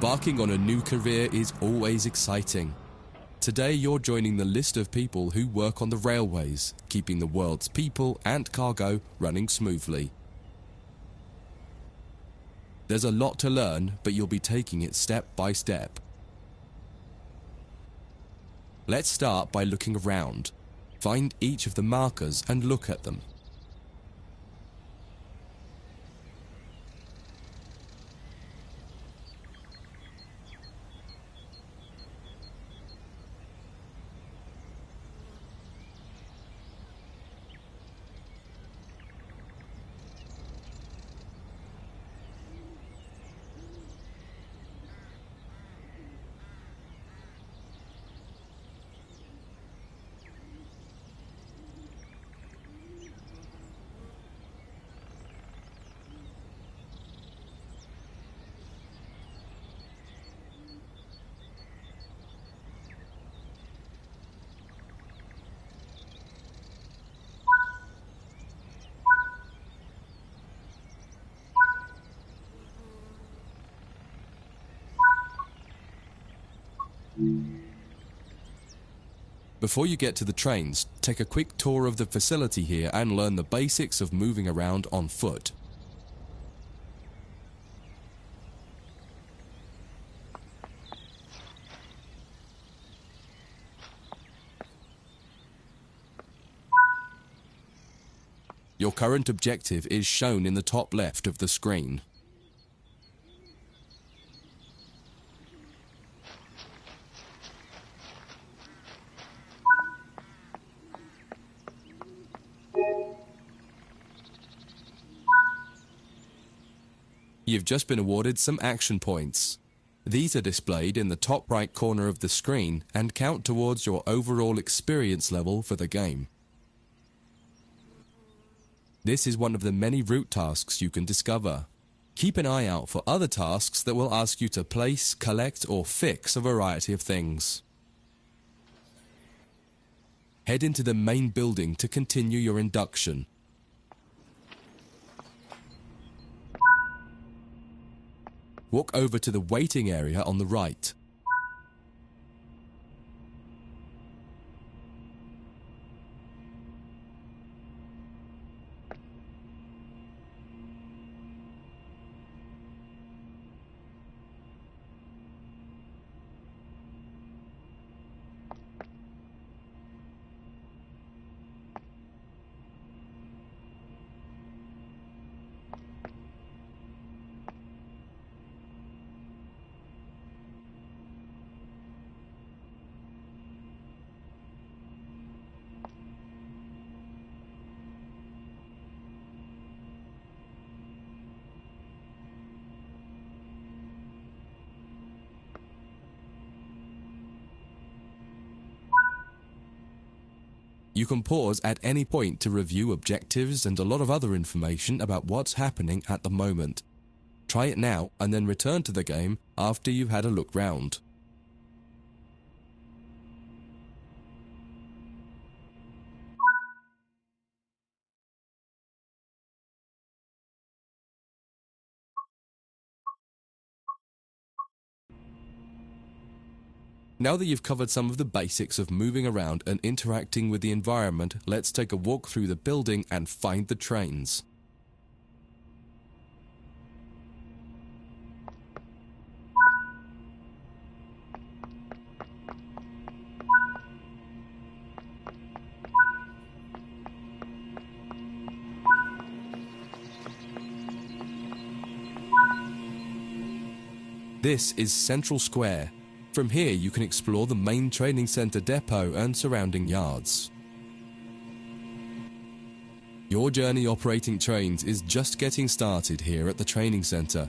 Embarking on a new career is always exciting. Today you're joining the list of people who work on the railways, keeping the world's people and cargo running smoothly. There's a lot to learn, but you'll be taking it step by step. Let's start by looking around. Find each of the markers and look at them. Before you get to the trains, take a quick tour of the facility here and learn the basics of moving around on foot. Your current objective is shown in the top left of the screen. You've just been awarded some action points. These are displayed in the top right corner of the screen and count towards your overall experience level for the game. This is one of the many route tasks you can discover. Keep an eye out for other tasks that will ask you to place, collect, or fix a variety of things. Head into the main building to continue your induction. Walk over to the waiting area on the right. You can pause at any point to review objectives and a lot of other information about what's happening at the moment. Try it now and then return to the game after you've had a look round. Now that you've covered some of the basics of moving around and interacting with the environment, let's take a walk through the building and find the trains. This is Central Square. From here you can explore the main training center depot and surrounding yards. Your journey operating trains is just getting started here at the training center.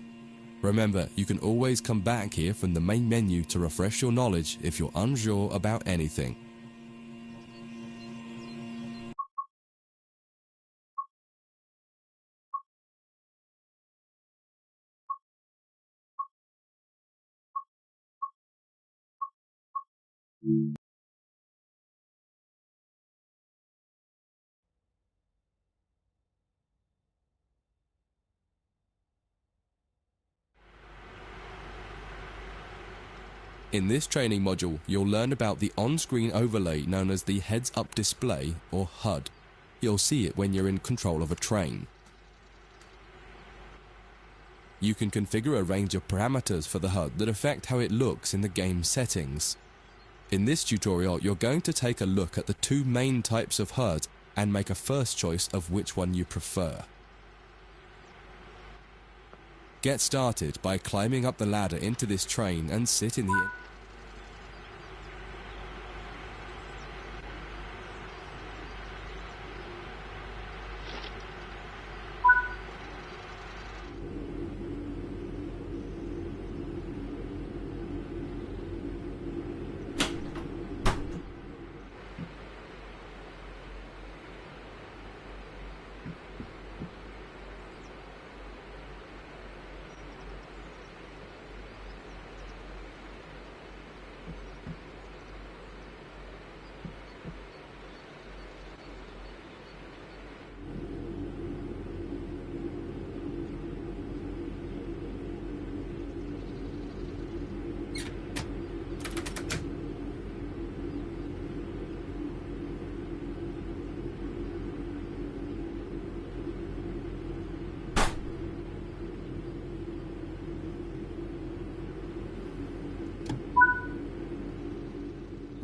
Remember, you can always come back here from the main menu to refresh your knowledge if you're unsure about anything. In this training module, you'll learn about the on-screen overlay known as the heads-up display, or HUD. You'll see it when you're in control of a train. You can configure a range of parameters for the HUD that affect how it looks in the game settings. In this tutorial, you're going to take a look at the two main types of HUD and make a first choice of which one you prefer. Get started by climbing up the ladder into this train and sit in the...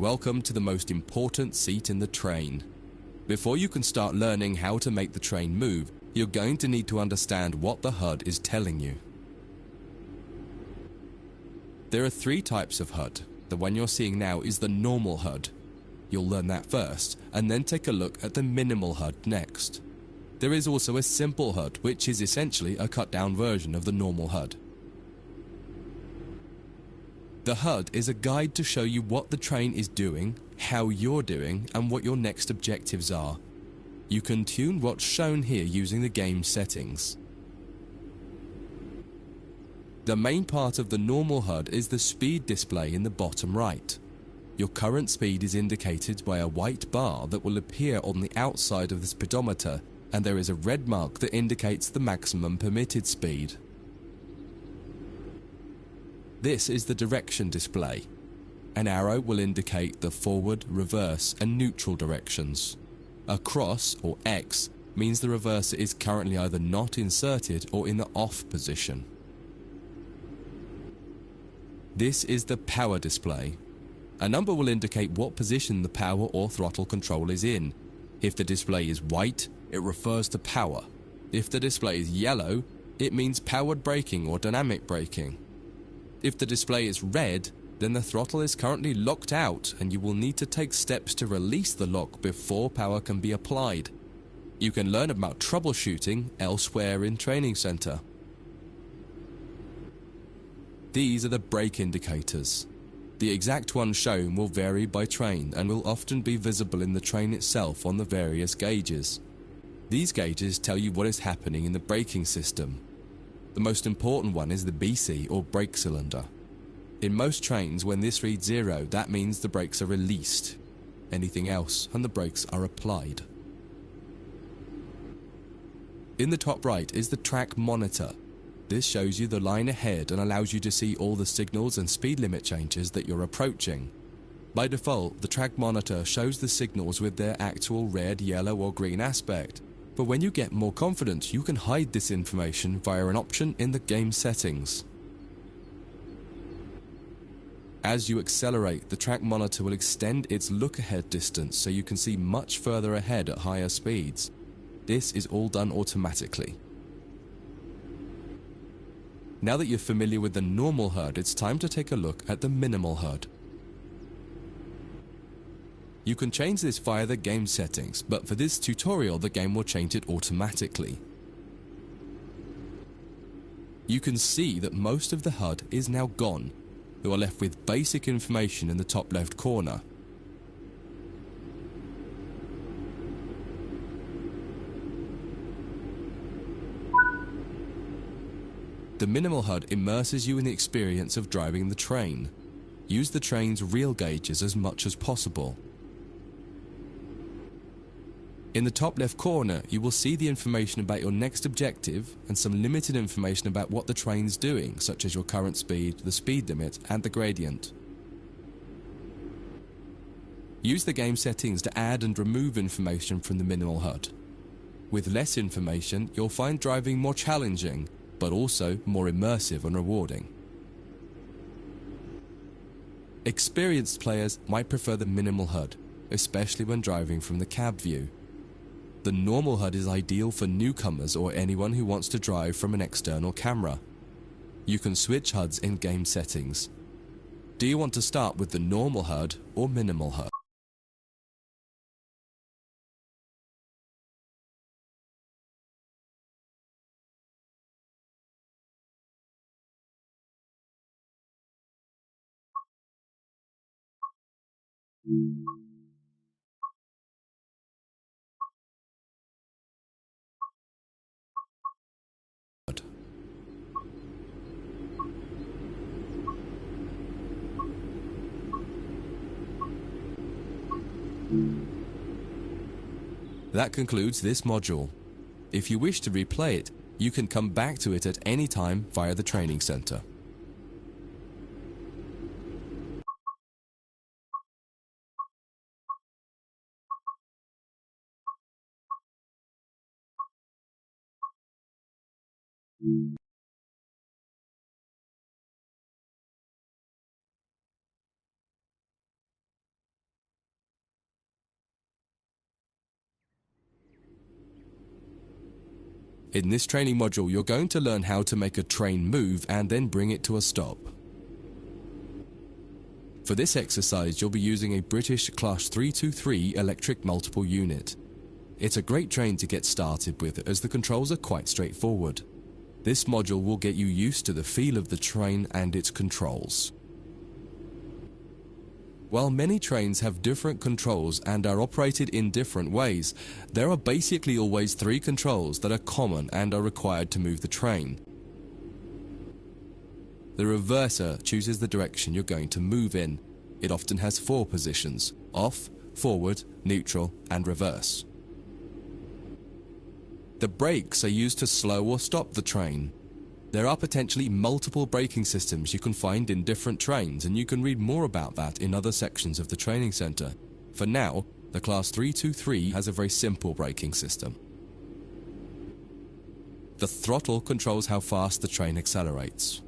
Welcome to the most important seat in the train. Before you can start learning how to make the train move, you're going to need to understand what the HUD is telling you. There are three types of HUD. The one you're seeing now is the normal HUD. You'll learn that first, and then take a look at the minimal HUD next. There is also a simple HUD, which is essentially a cut-down version of the normal HUD. The HUD is a guide to show you what the train is doing, how you're doing, and what your next objectives are. You can tune what's shown here using the game settings. The main part of the normal HUD is the speed display in the bottom right. Your current speed is indicated by a white bar that will appear on the outside of the speedometer, and there is a red mark that indicates the maximum permitted speed. This is the direction display. An arrow will indicate the forward, reverse, and neutral directions. A cross, or X, means the reverser is currently either not inserted or in the off position. This is the power display. A number will indicate what position the power or throttle control is in. If the display is white, it refers to power. If the display is yellow, it means powered braking or dynamic braking. If the display is red, then the throttle is currently locked out and you will need to take steps to release the lock before power can be applied. You can learn about troubleshooting elsewhere in Training Center. These are the brake indicators. The exact one shown will vary by train and will often be visible in the train itself on the various gauges. These gauges tell you what is happening in the braking system. The most important one is the BC, or brake cylinder. In most trains, when this reads 0, that means the brakes are released. Anything else, and the brakes are applied. In the top right is the track monitor. This shows you the line ahead and allows you to see all the signals and speed limit changes that you're approaching. By default, the track monitor shows the signals with their actual red, yellow, or green aspect. But when you get more confident, you can hide this information via an option in the game settings. As you accelerate, the track monitor will extend its look-ahead distance so you can see much further ahead at higher speeds. This is all done automatically. Now that you're familiar with the normal HUD, it's time to take a look at the minimal HUD. You can change this via the game settings, but for this tutorial the game will change it automatically. You can see that most of the HUD is now gone. You are left with basic information in the top left corner. The minimal HUD immerses you in the experience of driving the train. Use the train's real gauges as much as possible. In the top left corner, you will see the information about your next objective and some limited information about what the train's doing, such as your current speed, the speed limit, and the gradient. Use the game settings to add and remove information from the minimal HUD. With less information, you'll find driving more challenging, but also more immersive and rewarding. Experienced players might prefer the minimal HUD, especially when driving from the cab view. The normal HUD is ideal for newcomers or anyone who wants to drive from an external camera. You can switch HUDs in game settings. Do you want to start with the normal HUD or minimal HUD? That concludes this module. If you wish to replay it, you can come back to it at any time via the training center. In this training module, you're going to learn how to make a train move and then bring it to a stop. For this exercise, you'll be using a British Class 323 electric multiple unit. It's a great train to get started with as the controls are quite straightforward. This module will get you used to the feel of the train and its controls. While many trains have different controls and are operated in different ways, there are basically always three controls that are common and are required to move the train. The reverser chooses the direction you're going to move in. It often has four positions: off, forward, neutral, and reverse. The brakes are used to slow or stop the train. There are potentially multiple braking systems you can find in different trains, and you can read more about that in other sections of the training center. For now, the Class 323 has a very simple braking system. The throttle controls how fast the train accelerates.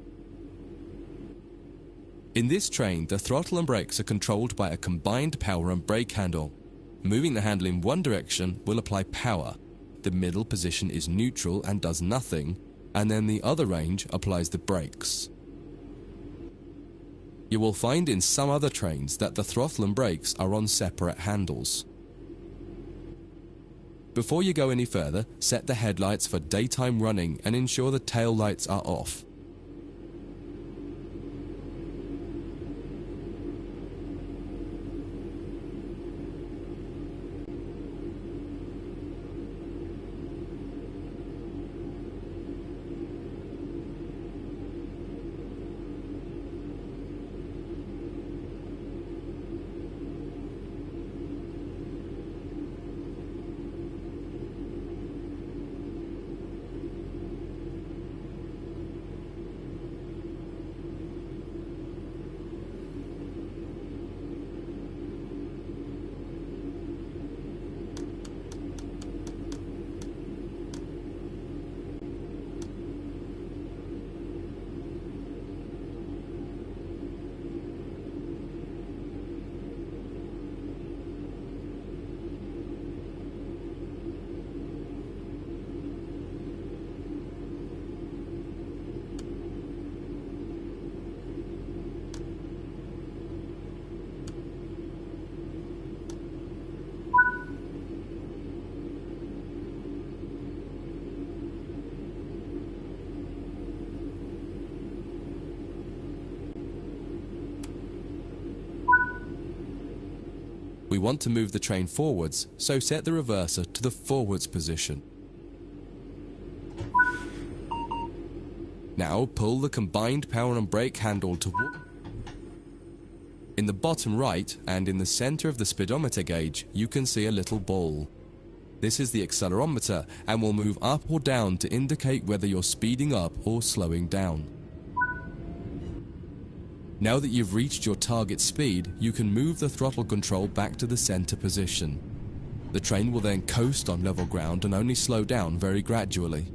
In this train, the throttle and brakes are controlled by a combined power and brake handle. Moving the handle in one direction will apply power. The middle position is neutral and does nothing, and then the other range applies the brakes. You will find in some other trains that the throttle and brakes are on separate handles. Before you go any further, set the headlights for daytime running and ensure the tail lights are off. We want to move the train forwards, so set the reverser to the forwards position. Now pull the combined power and brake handle toward. In the bottom right and in the center of the speedometer gauge, you can see a little ball. This is the accelerometer and will move up or down to indicate whether you're speeding up or slowing down. Now that you've reached your target speed, you can move the throttle control back to the center position. The train will then coast on level ground and only slow down very gradually.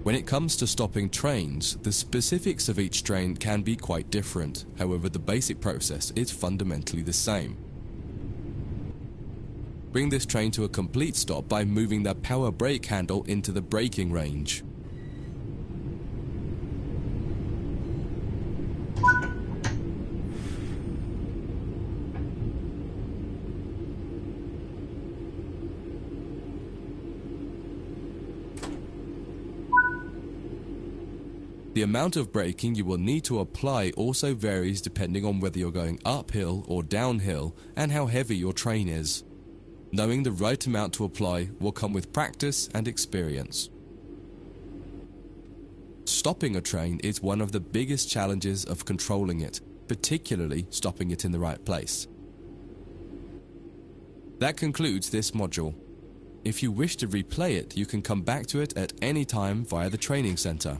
When it comes to stopping trains, the specifics of each train can be quite different. However, the basic process is fundamentally the same. Bring this train to a complete stop by moving the power brake handle into the braking range. The amount of braking you will need to apply also varies depending on whether you're going uphill or downhill and how heavy your train is. Knowing the right amount to apply will come with practice and experience. Stopping a train is one of the biggest challenges of controlling it, particularly stopping it in the right place. That concludes this module. If you wish to replay it, you can come back to it at any time via the training center.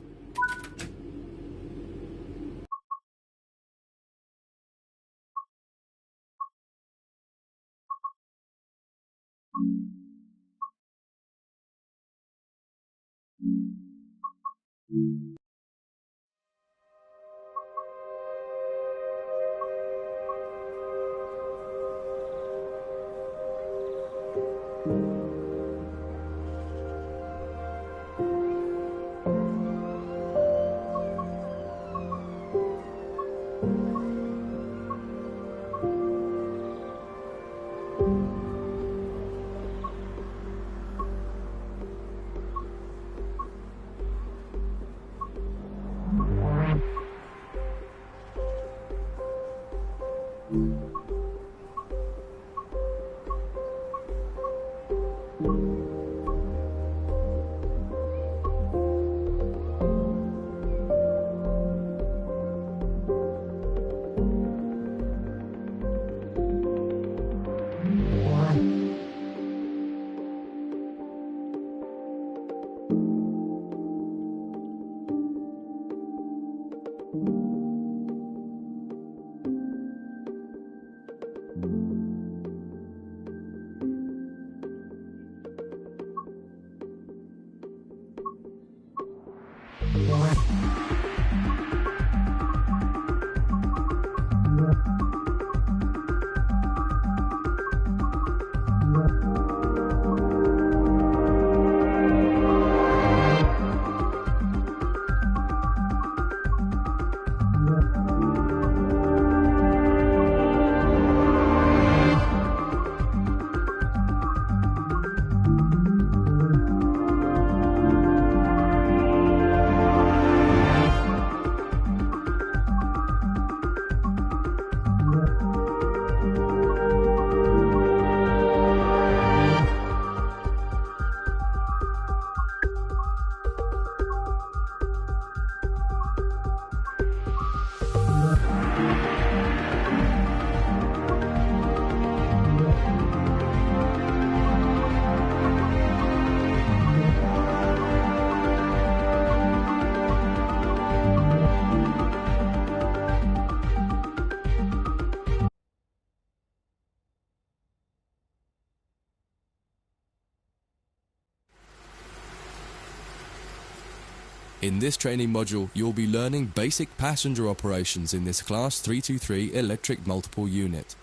In this training module, you'll be learning basic passenger operations in this Class 323 electric multiple unit.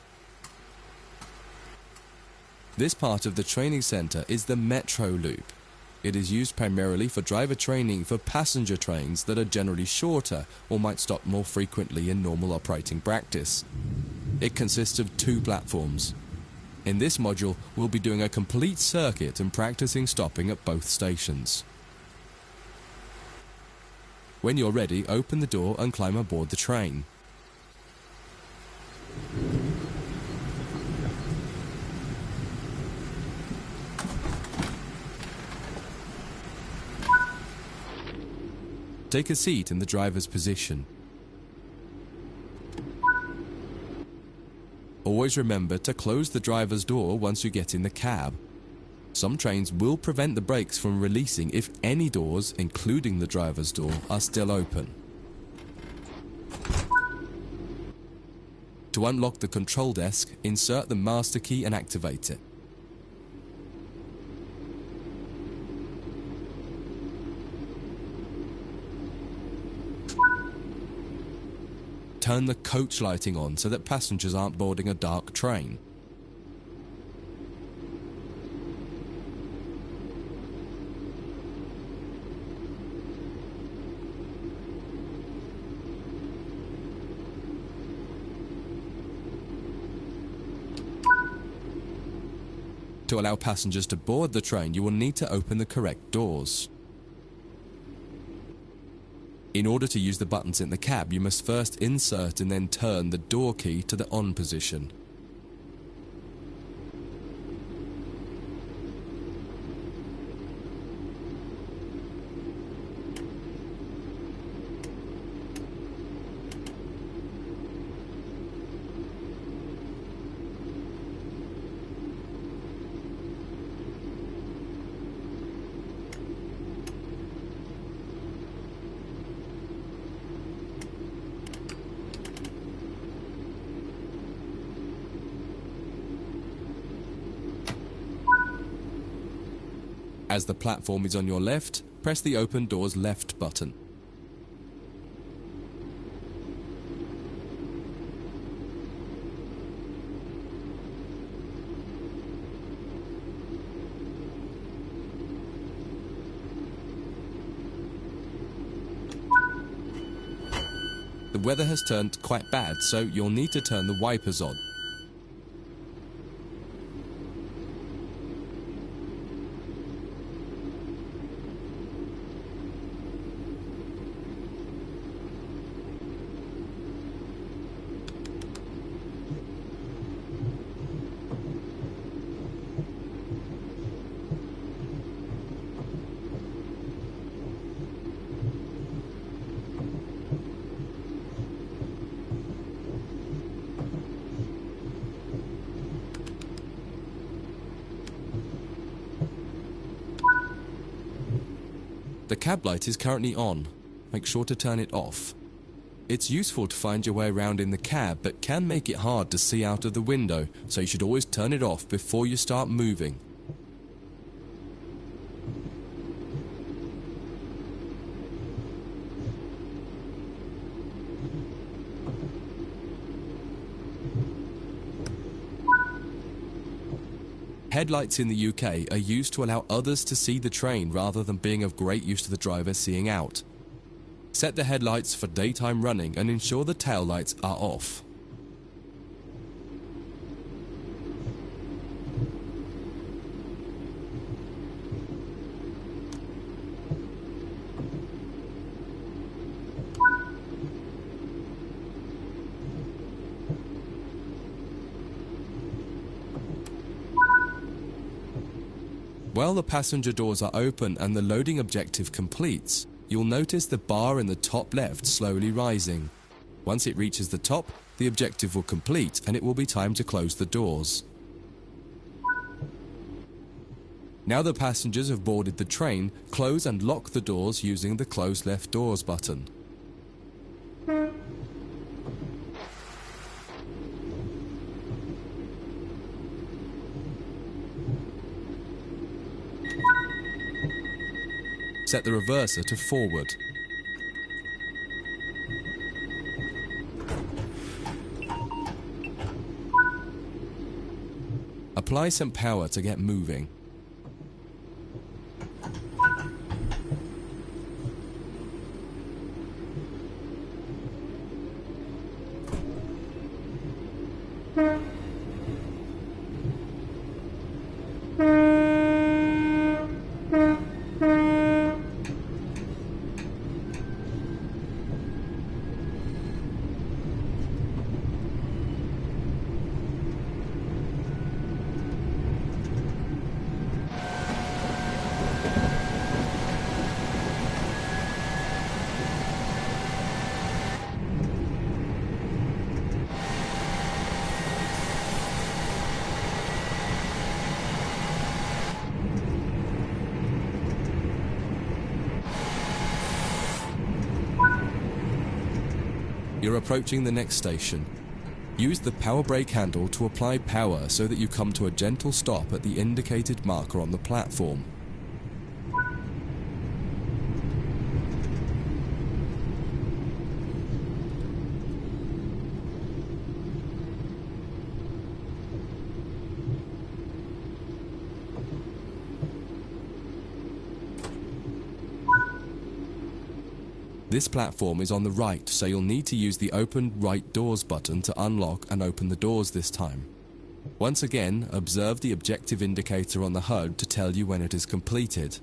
This part of the training center is the Metro Loop. It is used primarily for driver training for passenger trains that are generally shorter or might stop more frequently in normal operating practice. It consists of 2 platforms. In this module, we'll be doing a complete circuit and practicing stopping at both stations. When you're ready, open the door and climb aboard the train. Take a seat in the driver's position. Always remember to close the driver's door once you get in the cab. Some trains will prevent the brakes from releasing if any doors, including the driver's door, are still open. To unlock the control desk, insert the master key and activate it. Turn the coach lighting on so that passengers aren't boarding a dark train. To allow passengers to board the train, you will need to open the correct doors. In order to use the buttons in the cab, you must first insert and then turn the door key to the on position. As the platform is on your left, press the Open Doors Left button. The weather has turned quite bad, so you'll need to turn the wipers on. The cab light is currently on. Make sure to turn it off. It's useful to find your way around in the cab, but can make it hard to see out of the window, so you should always turn it off before you start moving. Headlights in the UK are used to allow others to see the train rather than being of great use to the driver seeing out. Set the headlights for daytime running and ensure the tail lights are off. While the passenger doors are open and the loading objective completes, you'll notice the bar in the top left slowly rising. Once it reaches the top, the objective will complete and it will be time to close the doors. Now the passengers have boarded the train, close and lock the doors using the Close Left Doors button. Set the reverser to forward. Apply some power to get moving. You're approaching the next station. Use the power brake handle to apply power so that you come to a gentle stop at the indicated marker on the platform. This platform is on the right, so you'll need to use the Open Right Doors button to unlock and open the doors this time. Once again, observe the objective indicator on the HUD to tell you when it is completed.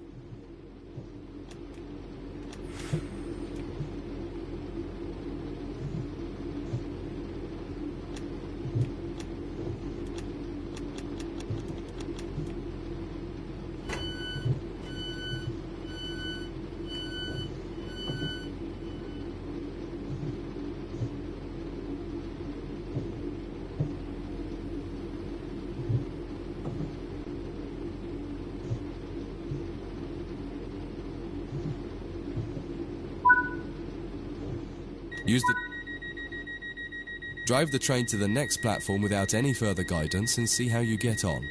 Drive the train to the next platform without any further guidance and see how you get on.